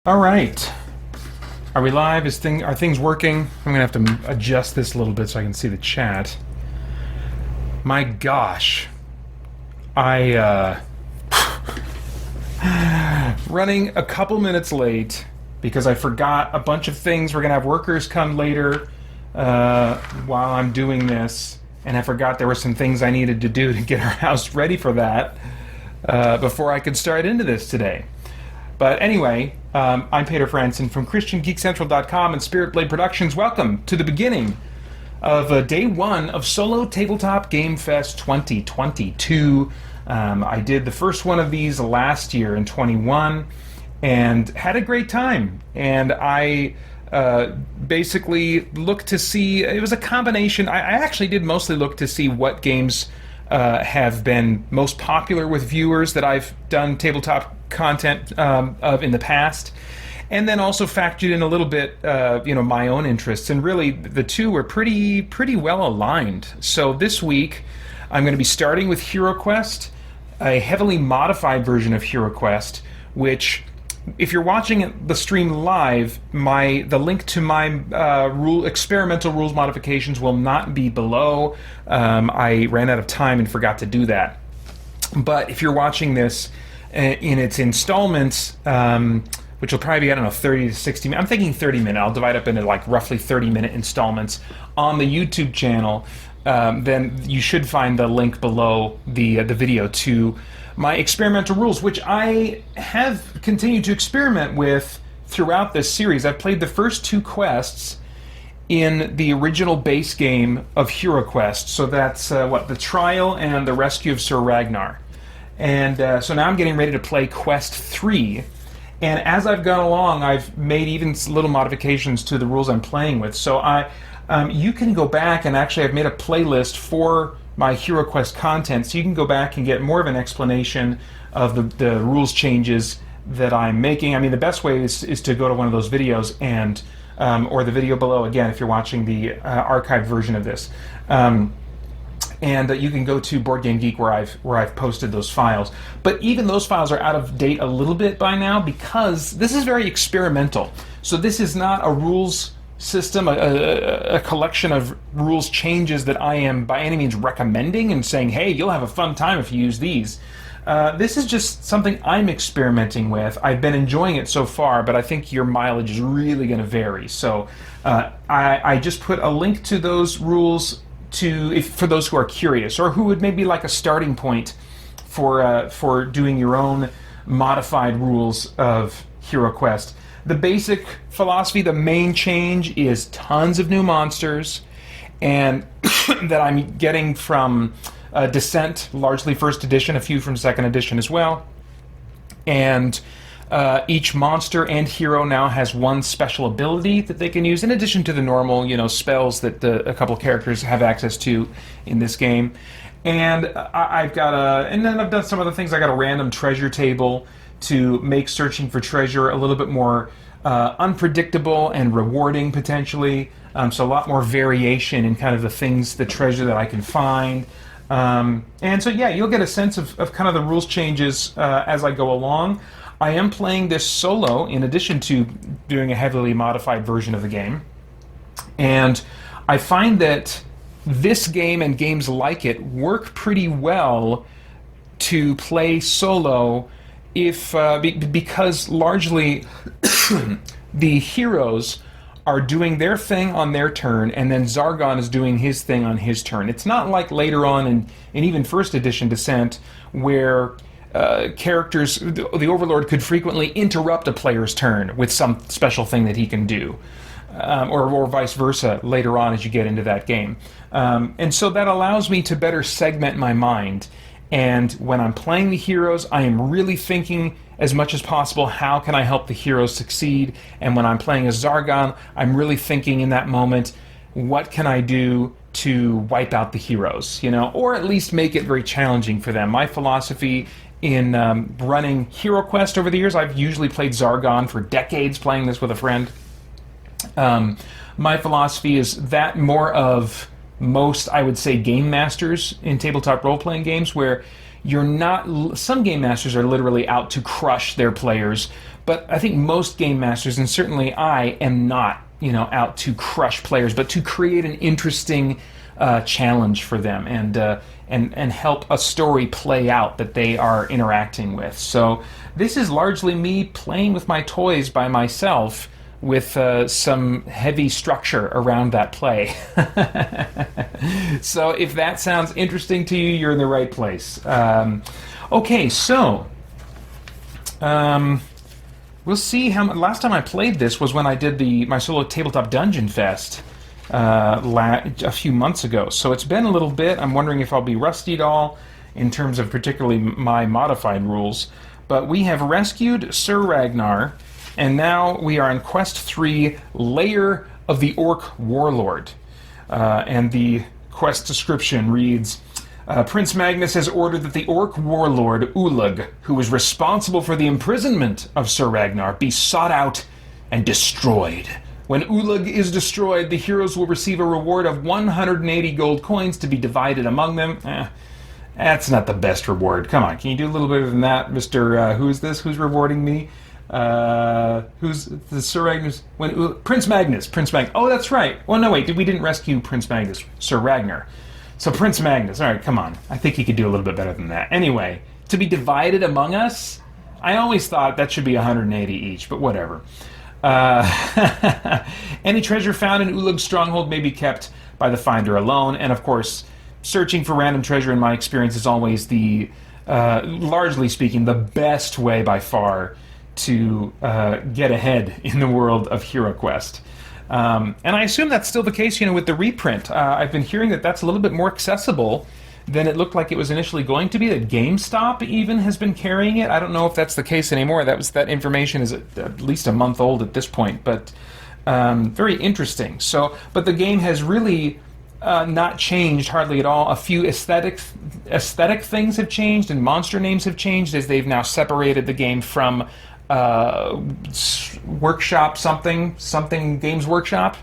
All right. Are we live? Are things working? I'm gonna have to adjust this a little bit so I can see the chat. My gosh. I running a couple minutes late because I forgot a bunch of things. We're gonna have workers come later while I'm doing this, and I forgot there were some things I needed to do to get our house ready for that before I could start into this today. But anyway, I'm Peter Franson from christiangeekcentral.com and Spirit Blade Productions. Welcome to the beginning of day one of Solo Tabletop GameFest 2022. I did the first one of these last year in 21 and had a great time. And I basically looked to see, it was a combination. I actually did mostly look to see what games have been most popular with viewers that I've done tabletop content of in the past, and then also factored in a little bit, my own interests. And really, the two were pretty well aligned. So this week, I'm going to be starting with HeroQuest, a heavily modified version of HeroQuest, which, if you're watching the stream live, the link to my experimental rules modifications will not be below. I ran out of time and forgot to do that. But if you're watching this in its installments, which will probably be, I don't know, 30 to 60 minutes. I'm thinking 30 minute. I'll divide up into like roughly 30-minute installments on the YouTube channel. Then you should find the link below the video to my experimental rules, which I have continued to experiment with throughout this series. I've played the first two quests in the original base game of HeroQuest. So that's the Trial and the Rescue of Sir Ragnar. And so now I'm getting ready to play Quest 3. And as I've gone along, I've made even little modifications to the rules I'm playing with. So you can go back, and actually I've made a playlist for my HeroQuest content, so you can go back and get more of an explanation of the rules changes that I'm making. I mean, the best way is to go to one of those videos and or the video below, again, if you're watching the archived version of this. And you can go to Board Game Geek where I've posted those files. But even those files are out of date a little bit by now because this is very experimental. So this is not a rules system, a collection of rules changes that I am by any means recommending and saying, hey, you'll have a fun time if you use these. This is just something I'm experimenting with. I've been enjoying it so far, but I think your mileage is really going to vary. So I just put a link to those rules for those who are curious, or who would maybe like a starting point for doing your own modified rules of HeroQuest. The basic philosophy, the main change is tons of new monsters, and that I'm getting from Descent, largely first edition, a few from second edition as well. And each monster and hero now has one special ability that they can use, in addition to the normal, spells that a couple characters have access to in this game. And and then I've done some other things. I got a random treasure table to make searching for treasure a little bit more unpredictable and rewarding, potentially. So a lot more variation in kind of the treasure that I can find. And so, yeah, you'll get a sense of kind of the rules changes as I go along. I am playing this solo in addition to doing a heavily modified version of the game. And I find that this game and games like it work pretty well to play solo because largely the heroes are doing their thing on their turn, and then Zargon is doing his thing on his turn. It's not like later on in even first edition Descent, where characters, the Overlord could frequently interrupt a player's turn with some special thing that he can do, or vice versa later on as you get into that game. And so that allows me to better segment my mind. And when I'm playing the heroes, I am really thinking as much as possible, how can I help the heroes succeed? And when I'm playing as Zargon, I'm really thinking in that moment, what can I do to wipe out the heroes, or at least make it very challenging for them. My philosophy in running HeroQuest over the years, I've usually played Zargon for decades, playing this with a friend. My philosophy is that more of most, I would say, game masters in tabletop role-playing games, where you're not... Some game masters are literally out to crush their players, But I think most game masters, and certainly I, am not, out to crush players, but to create an interesting challenge for them and help a story play out that they are interacting with. So this is largely me playing with my toys by myself with some heavy structure around that play. So if that sounds interesting to you, you're in the right place. Okay, so we'll see how. Last time I played this was when I did my solo tabletop dungeon fest a few months ago. So it's been a little bit. I'm wondering if I'll be rusty at all in terms of particularly my modified rules. But we have rescued Sir Ragnar, and now we are on Quest 3, Lair of the Orc Warlord. And the quest description reads, Prince Magnus has ordered that the Orc Warlord, Ullug, who is responsible for the imprisonment of Sir Ragnar, be sought out and destroyed. When Ullug is destroyed, the heroes will receive a reward of 180 gold coins to be divided among them. That's not the best reward. Come on, can you do a little better than that, Mr. Who is this? Who's rewarding me? Who's the Sir Ragnar's? Prince Magnus. Oh, that's right. Well, no, wait. We didn't rescue Prince Magnus. Sir Ragnar. So Prince Magnus. All right, come on. I think he could do a little bit better than that. Anyway, to be divided among us, I always thought that should be 180 each, but whatever. Any treasure found in Ullug's stronghold may be kept by the finder alone, and of course, searching for random treasure, in my experience, is always the, largely speaking, the best way by far to get ahead in the world of HeroQuest. And I assume that's still the case, with the reprint. I've been hearing that that's a little bit more accessible than it looked like it was initially going to be. That GameStop even has been carrying it. I don't know if that's the case anymore. That information is at least a month old at this point, but very interesting. So, but the game has really not changed hardly at all. A few aesthetic things have changed, and monster names have changed as they've now separated the game from Workshop something Games Workshop.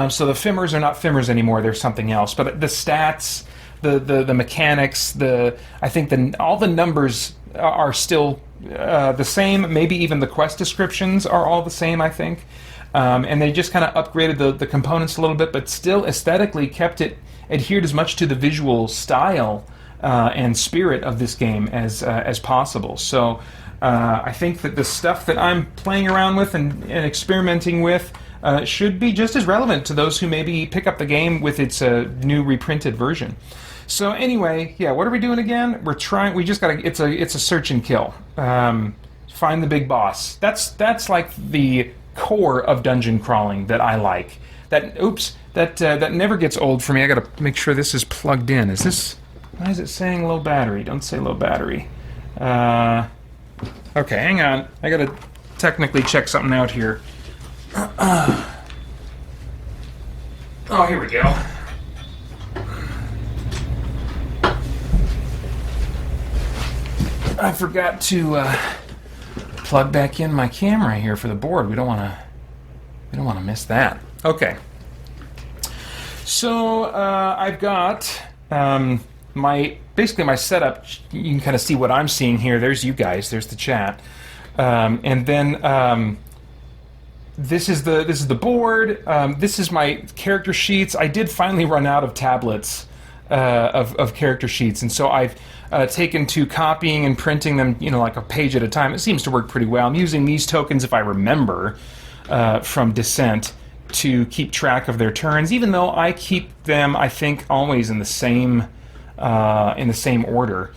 So the Fimmers are not Fimmers anymore. They're something else. But the stats, the mechanics, I think all the numbers are still the same. Maybe even the quest descriptions are all the same, I think. And they just kind of upgraded the components a little bit, but still aesthetically kept it adhered as much to the visual style and spirit of this game as possible. So I think that the stuff that I'm playing around with and experimenting with should be just as relevant to those who maybe pick up the game with its new reprinted version. So anyway, yeah, what are we doing again? We just gotta. It's a search and kill. Find the big boss. That's like the core of dungeon crawling that I like. That never gets old for me. I gotta make sure this is plugged in. Why is it saying low battery? Don't say low battery. Okay, hang on. I gotta technically check something out here. Oh, here we go. I forgot to plug back in my camera here for the board. We don't want to miss that. Okay. So I've got my setup. You can kind of see what I'm seeing here. There's you guys. There's the chat, and then this is the board. This is my character sheets. I did finally run out of tablets of character sheets, and so I've taken to copying and printing them, like a page at a time. It seems to work pretty well. I'm using these tokens, if I remember, from Descent to keep track of their turns, even though I keep them, I think, always in the same order.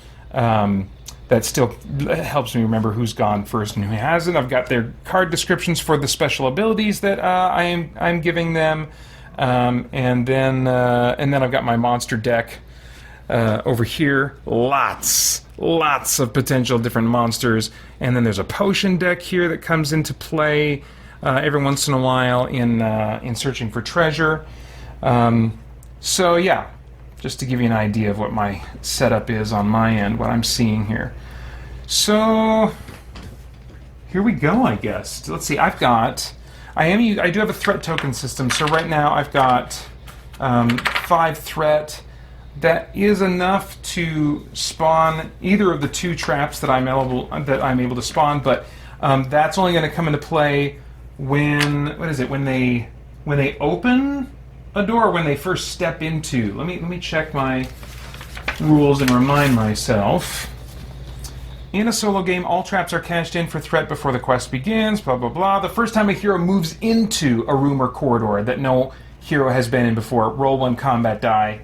That still helps me remember who's gone first and who hasn't. I've got their card descriptions for the special abilities that I'm giving them, and then I've got my monster deck over here. Lots of potential different monsters, and then there's a potion deck here that comes into play every once in a while in searching for treasure. So yeah. Just to give you an idea of what my setup is on my end, what I'm seeing here. So here we go, I guess. Let's see. I do have a threat token system. So right now I've got 5 threat. That is enough to spawn either of the 2 traps that I'm able to spawn. But That's only going to come into play when when they open a door, or when they first step into. Let me check my rules and remind myself. In a solo game, all traps are cashed in for threat before the quest begins, blah, blah, blah. The first time a hero moves into a room or corridor that no hero has been in before, roll 1 combat die.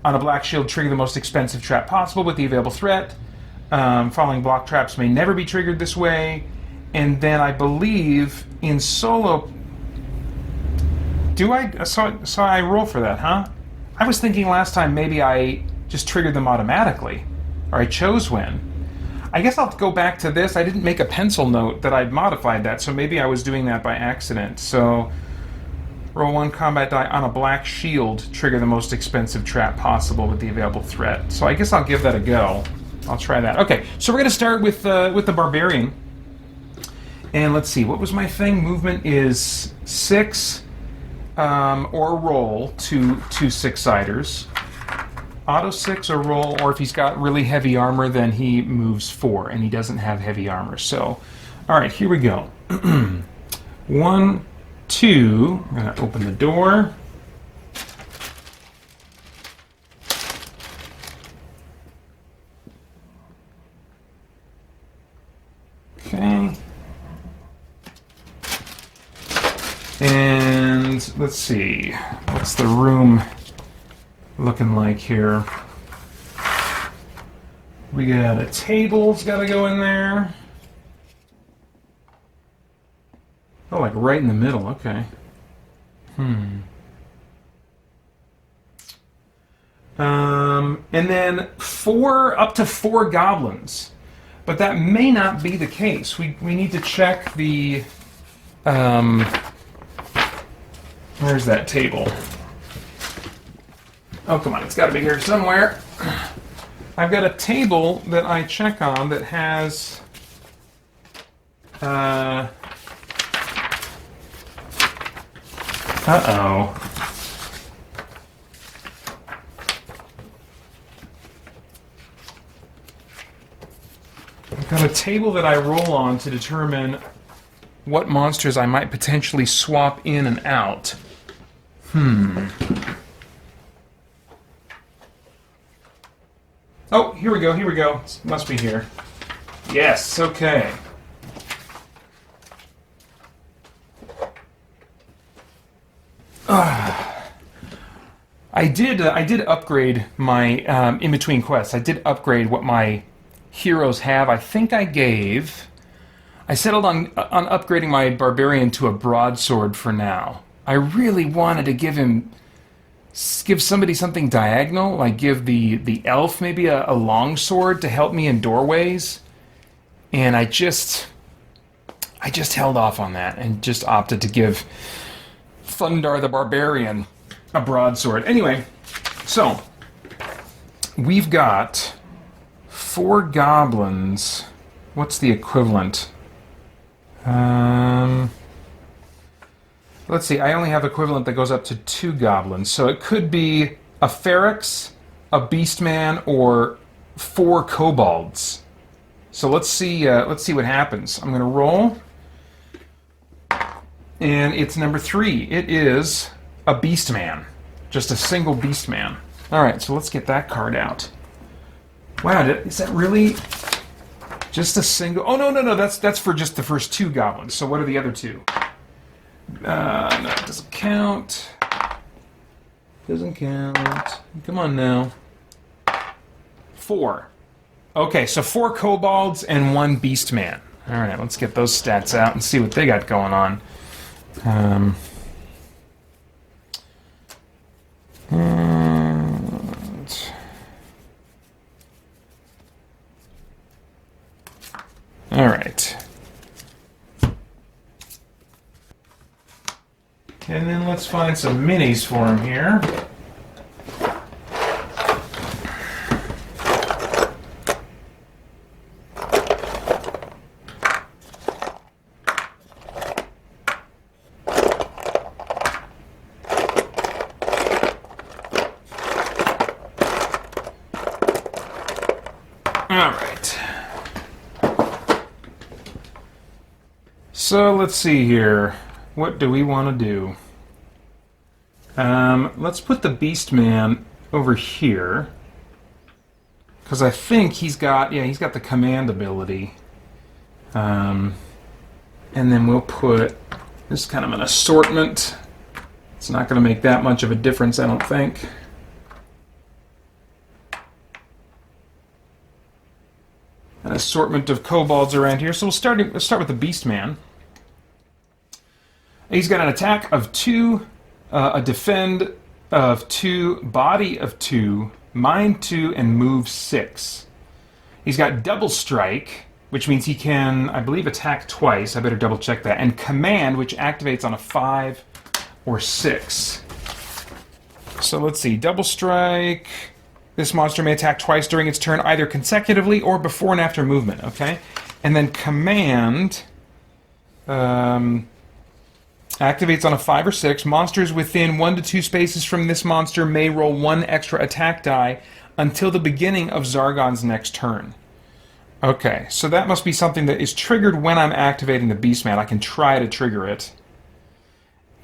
On a black shield, trigger the most expensive trap possible with the available threat. Following block traps may never be triggered this way. And then I believe in solo... So I roll for that, huh? I was thinking last time maybe I just triggered them automatically. Or I chose when. I guess I'll go back to this. I didn't make a pencil note that I'd modified that, so maybe I was doing that by accident. So, roll 1 combat die on a black shield, trigger the most expensive trap possible with the available threat. So I guess I'll give that a go. I'll try that. Okay, so we're going to start with the Barbarian. And let's see, what was my thing? Movement is 6, or roll two 6-siders. Auto 6 or roll, or if he's got really heavy armor, then he moves 4, and he doesn't have heavy armor. So, alright, here we go. 1, 2, I'm going to open the door. Okay. And let's see, what's the room looking like here? We got a table's got to go in there. Oh, like right in the middle. Okay. And then up to 4 goblins, but that may not be the case. We need to check the. Where's that table? Oh, come on, it's got to be here somewhere. I've got a table that I check on that has... Uh-oh. I've got a table that I roll on to determine what monsters I might potentially swap in and out. Oh, here we go. Must be here. Yes, okay. I did upgrade my, in between quests, I did upgrade what my heroes have. I think I settled on upgrading my Barbarian to a broadsword for now. I really wanted to give somebody something diagonal, like give the elf maybe a long sword to help me in doorways, and I just held off on that and just opted to give Thundar the Barbarian a broadsword. Anyway, so we've got 4 goblins. What's the equivalent? Let's see, I only have equivalent that goes up to 2 goblins, so it could be a Ferox, a Beastman, or 4 kobolds. So let's see what happens. I'm going to roll, and it's number 3. It is a Beastman, just a single Beastman. All right, so let's get that card out. Wow, is that really just a single? Oh no, that's for just the first 2 goblins. So what are the other 2? No, it doesn't count. Doesn't count. Come on now. 4. Okay, so 4 kobolds and 1 beastman. All right, let's get those stats out and see what they got going on. All right. And then let's find some minis for him here. All right. So let's see here. What do we want to do? Let's put the Beastman over here. Because I think he's got the command ability. And then we'll put this kind of an assortment. It's not going to make that much of a difference, I don't think. An assortment of kobolds around here. So we'll start with the Beastman. He's got an attack of 2, a defend of 2, body of 2, mind 2, and move 6. He's got double strike, which means he can, I believe, attack twice. I better double check that. And command, which activates on a 5 or 6. So let's see. Double strike. This monster may attack twice during its turn, either consecutively or before and after movement. Okay? And then command activates on a 5 or 6. Monsters within 1 to 2 spaces from this monster may roll 1 extra attack die until the beginning of Zargon's next turn. Okay, so that must be something that is triggered when I'm activating the Beastman. I can try to trigger it.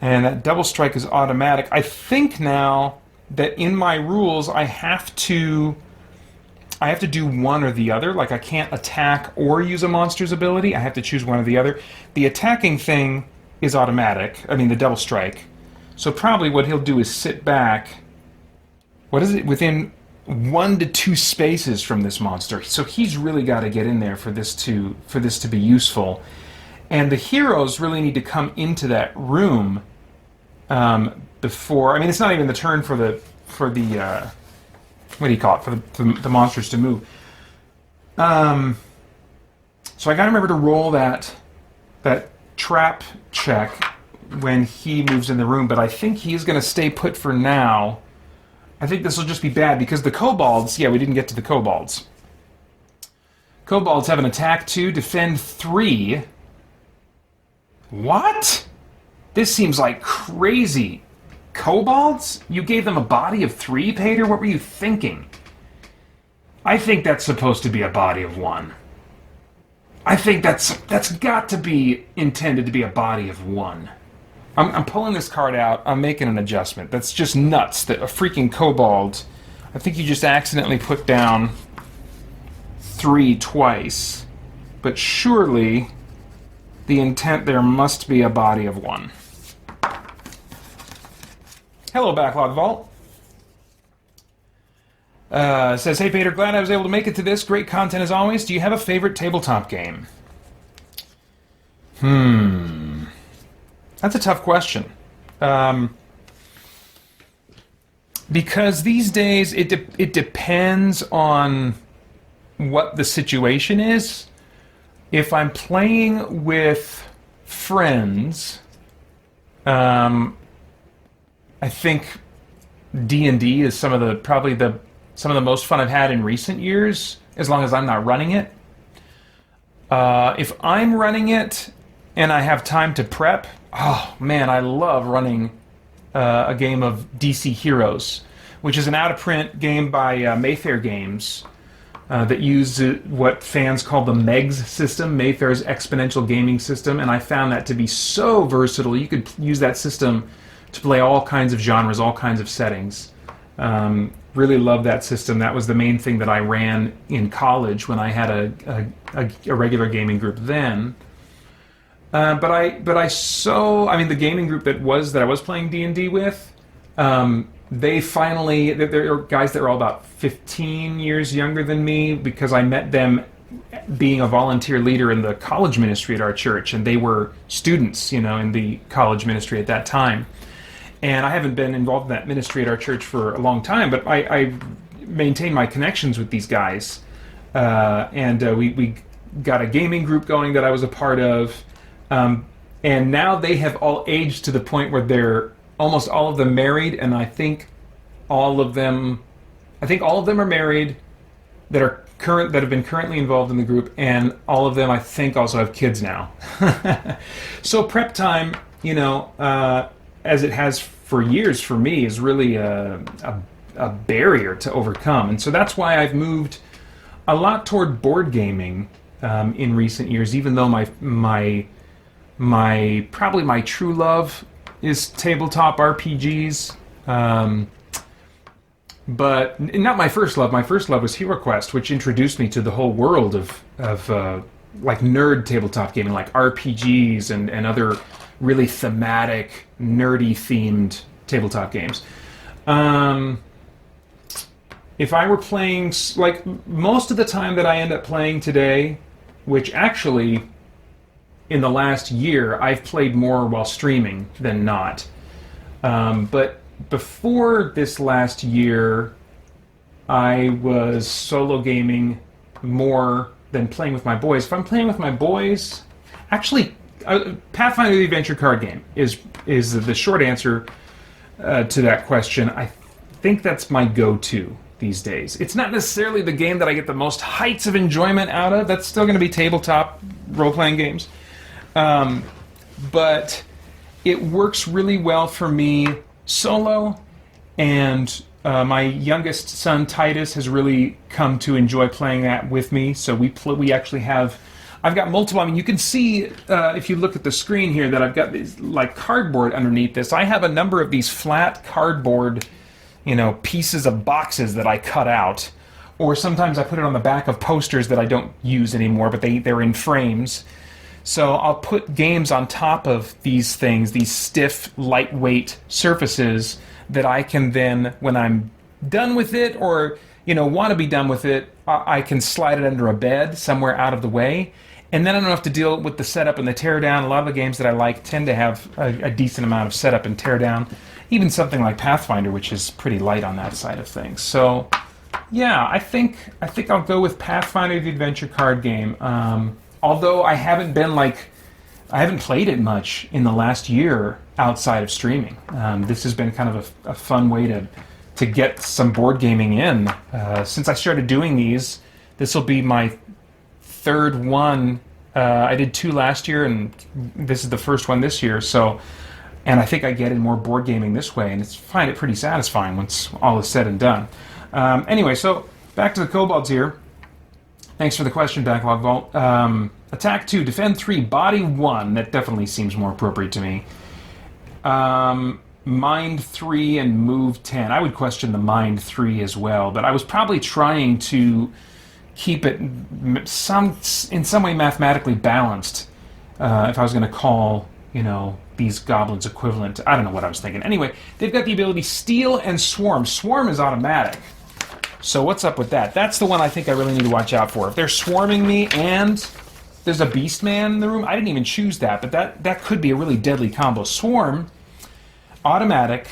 And that double strike is automatic. I think now that in my rules I have to do one or the other. Like, I can't attack or use a monster's ability. I have to choose one or the other. The attacking thing is automatic. I mean, the double strike. So probably what he'll do is sit back. What is it? Within 1 to 2 spaces from this monster. So he's really got to get in there for this to be useful. And the heroes really need to come into that room before. I mean, it's not even the turn for the what do you call it? For the monsters to move. So I got to remember to roll that trap check when he moves in the room. But I think he's going to stay put for now. I think this will just be bad because the kobolds... Yeah, we didn't get to the kobolds. Kobolds have an attack 2, defend 3. What? This seems like crazy. Kobolds? You gave them a body of 3, Pater? What were you thinking? I think that's supposed to be a body of 1. I think that's got to be intended to be a body of 1. I'm pulling this card out. I'm making an adjustment. That's just nuts that a freaking kobold... I think you just accidentally put down 3 twice. But surely the intent there must be a body of 1. Hello, Backlog Vault. Says, hey, Peter, glad I was able to make it to this. Great content as always. Do you have a favorite tabletop game? That's a tough question. Because these days it depends on what the situation is. If I'm playing with friends, I think D&D is some of the most fun I've had in recent years, as long as I'm not running it. If I'm running it and I have time to prep, oh man, I love running a game of DC Heroes, which is an out-of-print game by Mayfair Games that uses what fans call the MEGS system, Mayfair's exponential gaming system, and I found that to be so versatile. You could use that system to play all kinds of genres, all kinds of settings. Really love that system. That was the main thing that I ran in college when I had a regular gaming group then. But the gaming group that I was playing D&D with, they're guys that were all about 15 years younger than me, because I met them being a volunteer leader in the college ministry at our church, and they were students, in the college ministry at that time. And I haven't been involved in that ministry at our church for a long time, but I maintain my connections with these guys. We got a gaming group going that I was a part of. And now they have all aged to the point where they're almost all of them married, and I think all of them are married that have been currently involved in the group, and all of them I think also have kids now. So prep time, as it has for years for me, is really a barrier to overcome, and so that's why I've moved a lot toward board gaming in recent years, even though my Probably my true love is tabletop RPGs. But not my first love. My first love was HeroQuest, which introduced me to the whole world of like nerd tabletop gaming, like RPGs and other really thematic, nerdy themed tabletop games. If I were playing, like most of the time that I end up playing today, which actually in the last year I've played more while streaming than not. But before this last year, I was solo gaming more than playing with my boys. If I'm playing with my boys, actually, Pathfinder the Adventure card game is the short answer to that question. I think that's my go-to these days. It's not necessarily the game that I get the most heights of enjoyment out of. That's still going to be tabletop role-playing games. But it works really well for me solo, and my youngest son Titus has really come to enjoy playing that with me. So we actually have. I've got multiple. I mean, you can see if you look at the screen here that I've got these like cardboard underneath this. I have a number of these flat cardboard, pieces of boxes that I cut out, or sometimes I put it on the back of posters that I don't use anymore, but they're in frames. So I'll put games on top of these things, these stiff, lightweight surfaces that I can then, when I'm done with it or, want to be done with it, I can slide it under a bed somewhere out of the way. And then I don't have to deal with the setup and the teardown. A lot of the games that I like tend to have a decent amount of setup and teardown. Even something like Pathfinder, which is pretty light on that side of things. So, yeah, I think I'll go with Pathfinder the Adventure card game. Although I haven't played it much in the last year outside of streaming. This has been kind of a fun way to get some board gaming in. Since I started doing these, this will be my third one. I did 2 last year, and this is the first one this year. And I think I get in more board gaming this way, and find it pretty satisfying once all is said and done. Anyway, so back to the Kobolds here. Thanks for the question, Backlog Vault. Attack 2, Defend 3, Body 1. That definitely seems more appropriate to me. Mind 3 and Move 10. I would question the Mind 3 as well, but I was probably trying to keep it in some way mathematically balanced if I was going to call, these goblins equivalent. I don't know what I was thinking. Anyway, they've got the ability Steal and Swarm. Swarm is automatic. So what's up with that? That's the one I think I really need to watch out for. If they're swarming me and there's a Beastman in the room, I didn't even choose that, but that could be a really deadly combo. Swarm, automatic.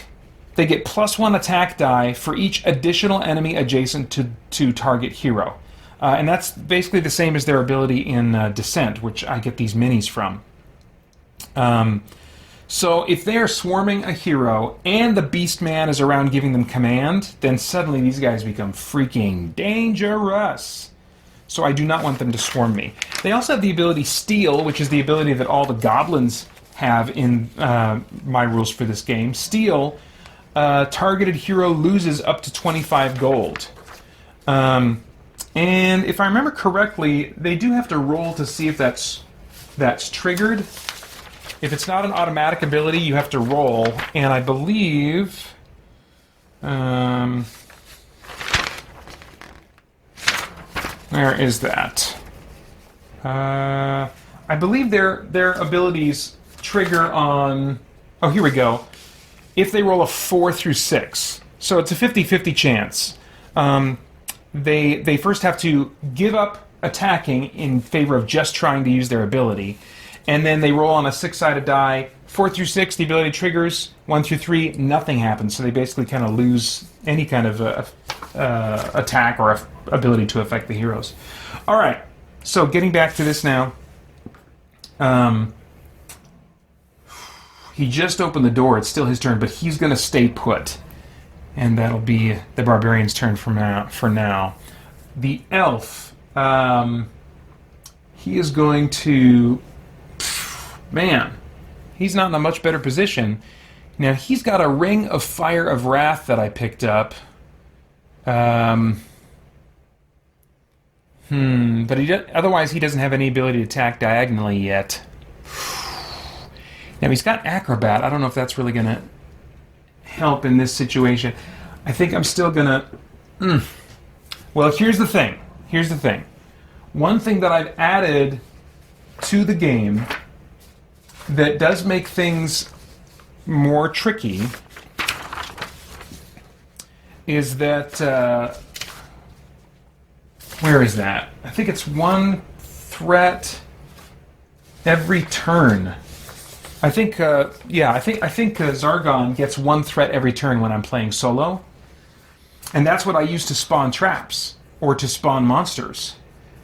They get +1 attack die for each additional enemy adjacent to target hero. And that's basically the same as their ability in Descent, which I get these minis from. So if they are swarming a hero and the Beastman is around giving them command, then suddenly these guys become freaking dangerous. So I do not want them to swarm me. They also have the ability Steal, which is the ability that all the goblins have in my rules for this game. Steal, targeted hero loses up to 25 gold. And if I remember correctly, they do have to roll to see if that's triggered. If it's not an automatic ability, you have to roll, and I believe where is that? I believe their abilities trigger on. Oh, here we go. If they roll a 4 through 6, so it's a 50-50 chance. They first have to give up attacking in favor of just trying to use their ability. And then they roll on a 6-sided die. 4 through 6, the ability triggers. 1 through 3, nothing happens. So they basically kind of lose any kind of attack or ability to affect the heroes. All right. So getting back to this now. He just opened the door. It's still his turn, but he's going to stay put. And that'll be the barbarian's turn for now. The elf. He is going to... Man, he's not in a much better position. Now, he's got a Ring of Fire of Wrath that I picked up. But otherwise he doesn't have any ability to attack diagonally yet. Now he's got Acrobat. I don't know if that's really going to help in this situation. I think I'm still going to... Well, here's the thing. Here's the thing. One thing that I've added to the game that does make things more tricky is that... where is that? I think it's one threat every turn. I think, I think Zargon gets one threat every turn when I'm playing solo, and that's what I use to spawn traps or to spawn monsters,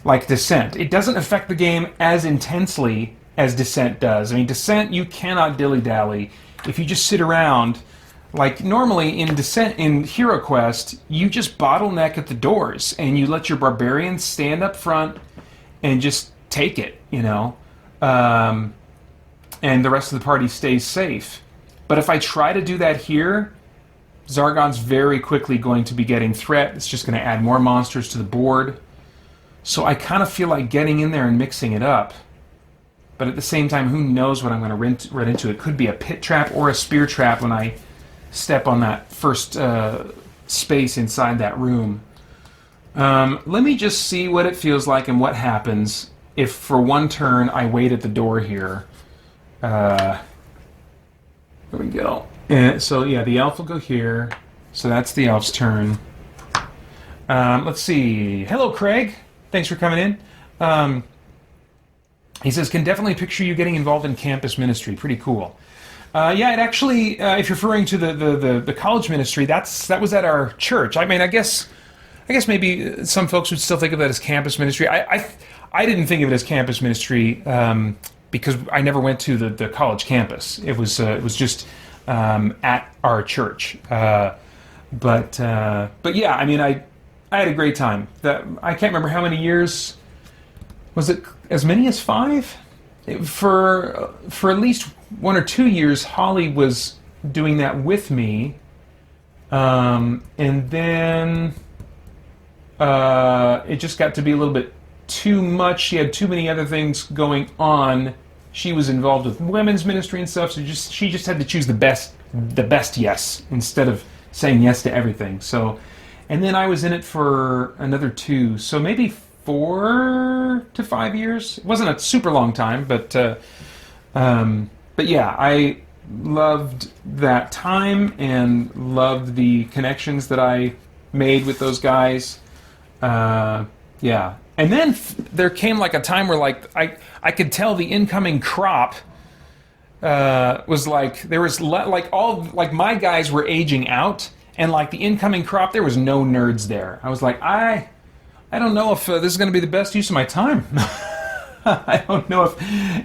like Descent. It doesn't affect the game as intensely as Descent does. I mean, Descent, you cannot dilly-dally. If you just sit around, like normally in Descent, in HeroQuest, you just bottleneck at the doors and you let your barbarians stand up front and just take it, you know. And the rest of the party stays safe. But if I try to do that here, Zargon's very quickly going to be getting threat. It's just going to add more monsters to the board. So I kind of feel like getting in there and mixing it up. But at the same time, who knows what I'm going to run into. It could be a pit trap or a spear trap when I step on that first space inside that room. Let me just see what it feels like and what happens if for one turn I wait at the door here. There we go. And so yeah, the elf will go here. So that's the elf's turn. Let's see. Hello, Craig. Thanks for coming in. He says, can definitely picture you getting involved in campus ministry. Pretty cool. Yeah, it actually, if you're referring to the college ministry, that was at our church. I mean, I guess maybe some folks would still think of that as campus ministry. I didn't think of it as campus ministry because I never went to the college campus. It was just at our church. But yeah, I mean, I had a great time. I can't remember how many years. Was it as many as 5? For at least 1 or 2 years, Holly was doing that with me, and then it just got to be a little bit too much. She had too many other things going on. She was involved with women's ministry and stuff, so she just had to choose the best yes instead of saying yes to everything. So, and then I was in it for another 2, so maybe 4 to 5 years. It wasn't a super long time, but yeah, I loved that time and loved the connections that I made with those guys. Yeah, and then there came like a time where like I could tell the incoming crop was like there was like my guys were aging out, and like the incoming crop there was no nerds there. I was like I don't know if this is going to be the best use of my time. I don't know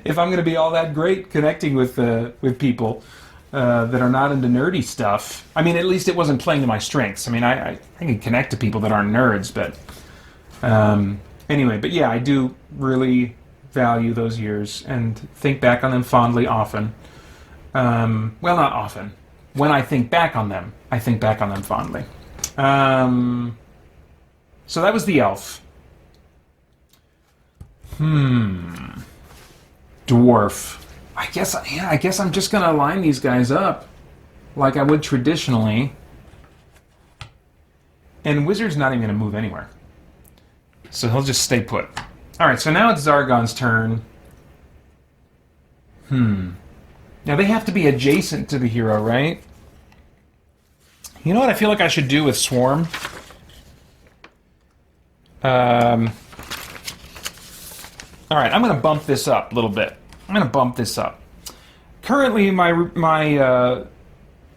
if I'm going to be all that great connecting with people that are not into nerdy stuff. I mean, at least it wasn't playing to my strengths. I mean, I can connect to people that aren't nerds, but anyway. But yeah, I do really value those years and think back on them fondly often. Well, not often. When I think back on them, I think back on them fondly. So that was the elf. Dwarf. I guess I'm just gonna line these guys up like I would traditionally. And Wizard's not even gonna move anywhere. So he'll just stay put. Alright, so now it's Zargon's turn. Now they have to be adjacent to the hero, right? You know what I feel like I should do with Swarm? Alright, I'm going to bump this up a little bit. I'm going to bump this up. Currently, my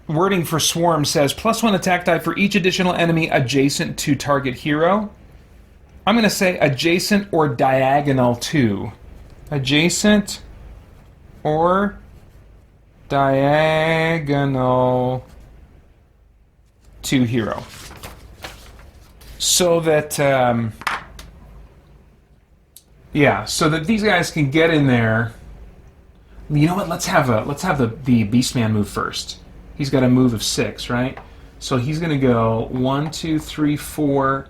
wording for Swarm says +1 attack die for each additional enemy adjacent to target hero. I'm going to say adjacent or diagonal to. Adjacent or diagonal to hero. So that, yeah, so that these guys can get in there. You know what? Let's have the Beastman move first. He's got a move of 6, right? So he's going to go 1, 2, 3, 4,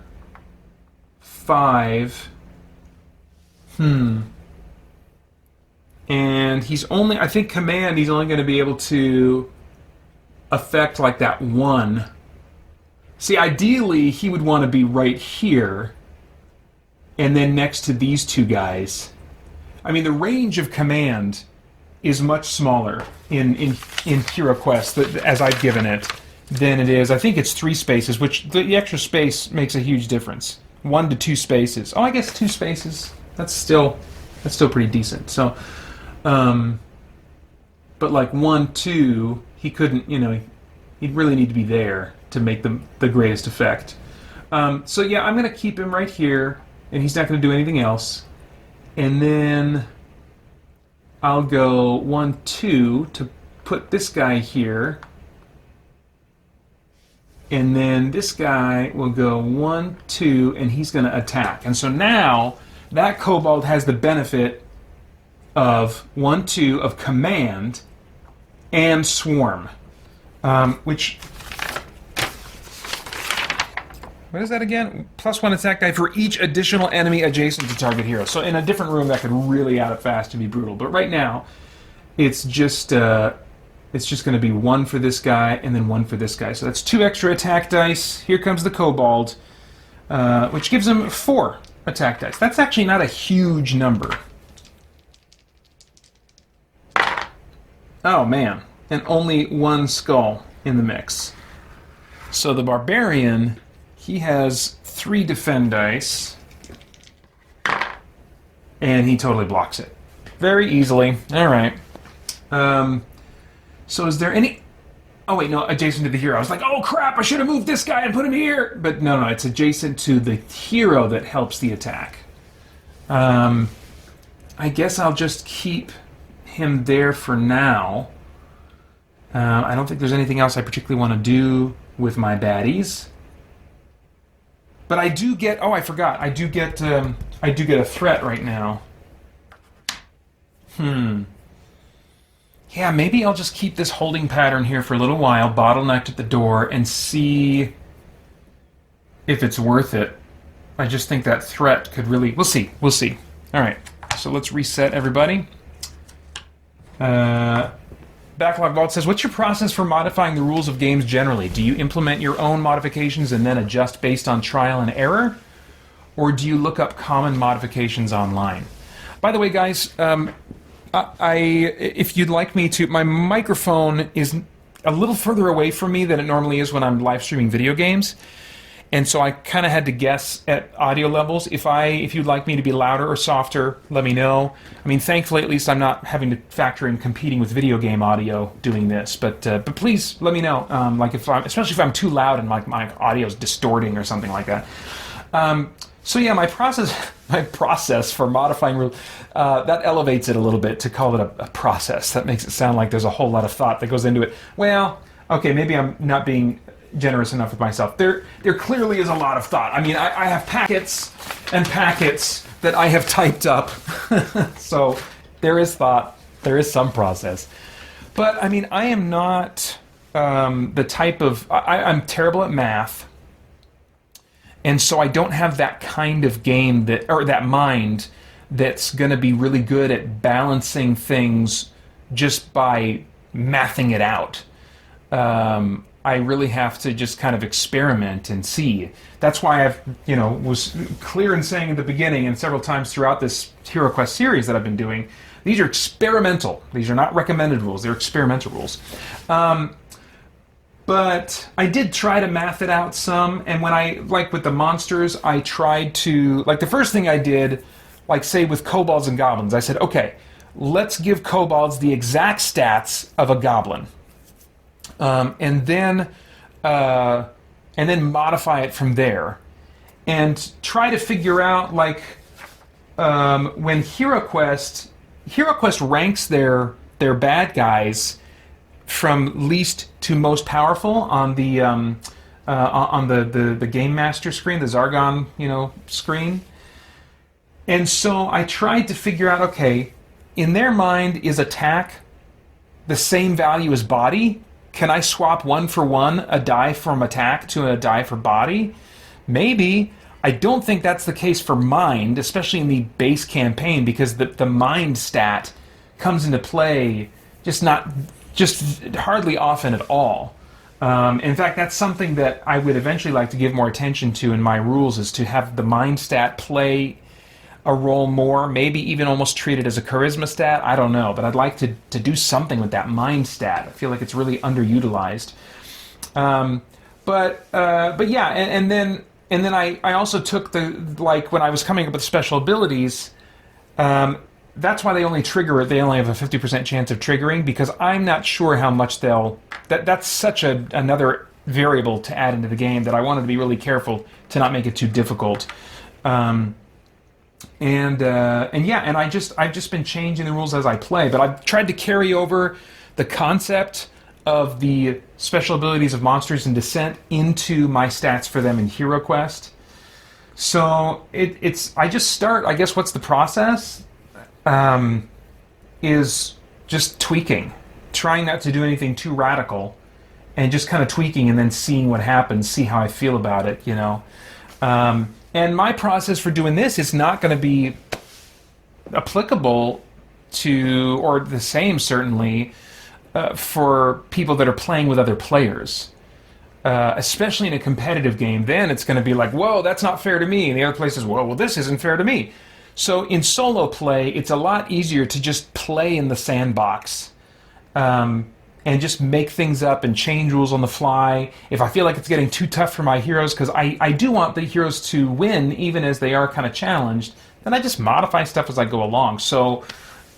5. And he's only, I think command, he's only going to be able to affect like that one. See, ideally, he would want to be right here, and then next to these two guys. I mean, the range of command is much smaller in HeroQuest, as I've given it, than it is. I think it's 3 spaces, which the extra space makes a huge difference. 1 to 2 spaces. Oh, I guess 2 spaces. That's still pretty decent. So, but like 1, 2, he couldn't, you know, he'd really need to be there to make the greatest effect. So yeah, I'm going to keep him right here, and he's not going to do anything else. And then I'll go 1, 2 to put this guy here. And then this guy will go 1, 2, and he's going to attack. And so now that kobold has the benefit of 1, 2 of command and swarm, which, what is that again? +1 attack die for each additional enemy adjacent to target hero. So in a different room, that could really add up fast and be brutal. But right now, it's just going to be 1 for this guy and then 1 for this guy. So that's 2 extra attack dice. Here comes the kobold, which gives him 4 attack dice. That's actually not a huge number. Oh man, and only 1 skull in the mix. So the barbarian, he has 3 defend dice, and he totally blocks it very easily. All right. So is there any... Oh wait, no, adjacent to the hero. I was like, oh crap, I should have moved this guy and put him here. But no, it's adjacent to the hero that helps the attack. I guess I'll just keep him there for now. I don't think there's anything else I particularly want to do with my baddies. But I do get... Oh, I forgot. I do get a threat right now. Yeah, maybe I'll just keep this holding pattern here for a little while, bottlenecked at the door, and see if it's worth it. I just think that threat could really... We'll see. We'll see. All right. So let's reset everybody. Backlog Vault says, what's your process for modifying the rules of games generally? Do you implement your own modifications and then adjust based on trial and error? Or do you look up common modifications online? By the way, guys, if you'd like me to, my microphone is a little further away from me than it normally is when I'm live streaming video games. And so I kind of had to guess at audio levels. If you'd like me to be louder or softer, let me know. I mean, thankfully, at least I'm not having to factor in competing with video game audio doing this. But please let me know. Like especially if I'm too loud and my audio's distorting or something like that. So yeah, my process for modifying rules, that elevates it a little bit to call it a process. That makes it sound like there's a whole lot of thought that goes into it. Well, okay, maybe I'm not being generous enough with myself. There clearly is a lot of thought. I mean, I have packets and packets that I have typed up. So there is thought. There is some process. But, I mean, I am not the type of... I'm terrible at math. And so I don't have that kind of game or that mind that's going to be really good at balancing things just by mathing it out. I really have to just kind of experiment and see. That's why I've, was clear in saying at the beginning and several times throughout this HeroQuest series that I've been doing, these are experimental. These are not recommended rules. They're experimental rules. But I did try to math it out some, and when like with the monsters, I tried to, like the first thing I did, like say with kobolds and goblins, I said, okay, let's give kobolds the exact stats of a goblin. And then modify it from there, and try to figure out when HeroQuest ranks their bad guys from least to most powerful on the Game Master screen, the Zargon screen, and so I tried to figure out, okay, in their mind, is attack the same value as body? Can I swap 1 for 1 a die from attack to a die for body? Maybe. I don't think that's the case for mind, especially in the base campaign, because the mind stat comes into play just hardly often at all. In fact, that's something that I would eventually like to give more attention to in my rules, is to have the mind stat play a role more, maybe even almost treat it as a charisma stat. I don't know, but I'd like to do something with that mind stat. I feel like it's really underutilized. But yeah, and then I also took when I was coming up with special abilities, that's why they only have a 50% chance of triggering, because I'm not sure how much that's such another variable to add into the game that I wanted to be really careful to not make it too difficult. And I've just been changing the rules as I play, but I've tried to carry over the concept of the special abilities of monsters in Descent into my stats for them in HeroQuest. So I just start, I guess what's the process? Is just tweaking, trying not to do anything too radical, and just kind of tweaking and then seeing what happens, see how I feel about it, you know. And my process for doing this is not going to be applicable to, or the same certainly, for people that are playing with other players. Especially in a competitive game, then it's going to be like, whoa, that's not fair to me. And the other place is, well, this isn't fair to me. So in solo play, it's a lot easier to just play in the sandbox and just make things up and change rules on the fly. If I feel like it's getting too tough for my heroes, because I do want the heroes to win even as they are kind of challenged, then I just modify stuff as I go along. So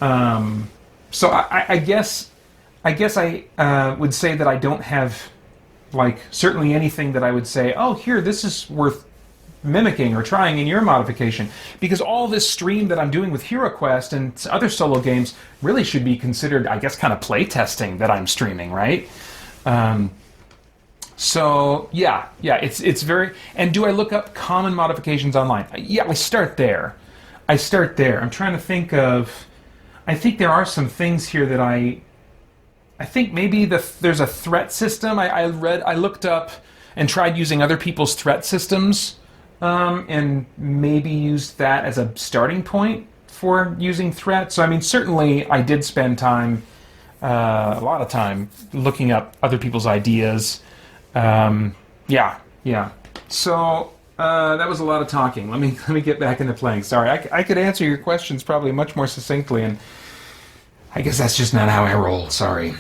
I guess I would say that I don't have certainly anything that I would say, oh, here, this is worth mimicking or trying in your modification, because all this stream that I'm doing with HeroQuest and other solo games really should be considered, I guess, kind of play testing that I'm streaming, right? So yeah, it's very. And do I look up common modifications online? Yeah, I start there. I'm trying to think of. I think there are some things here that I think maybe there's a threat system. I looked up and tried using other people's threat systems. And maybe use that as a starting point for using threat. So, I mean, certainly I did spend time, a lot of time, looking up other people's ideas. Yeah. So, that was a lot of talking. Let me get back into playing. Sorry, I could answer your questions probably much more succinctly, and I guess that's just not how I roll. Sorry.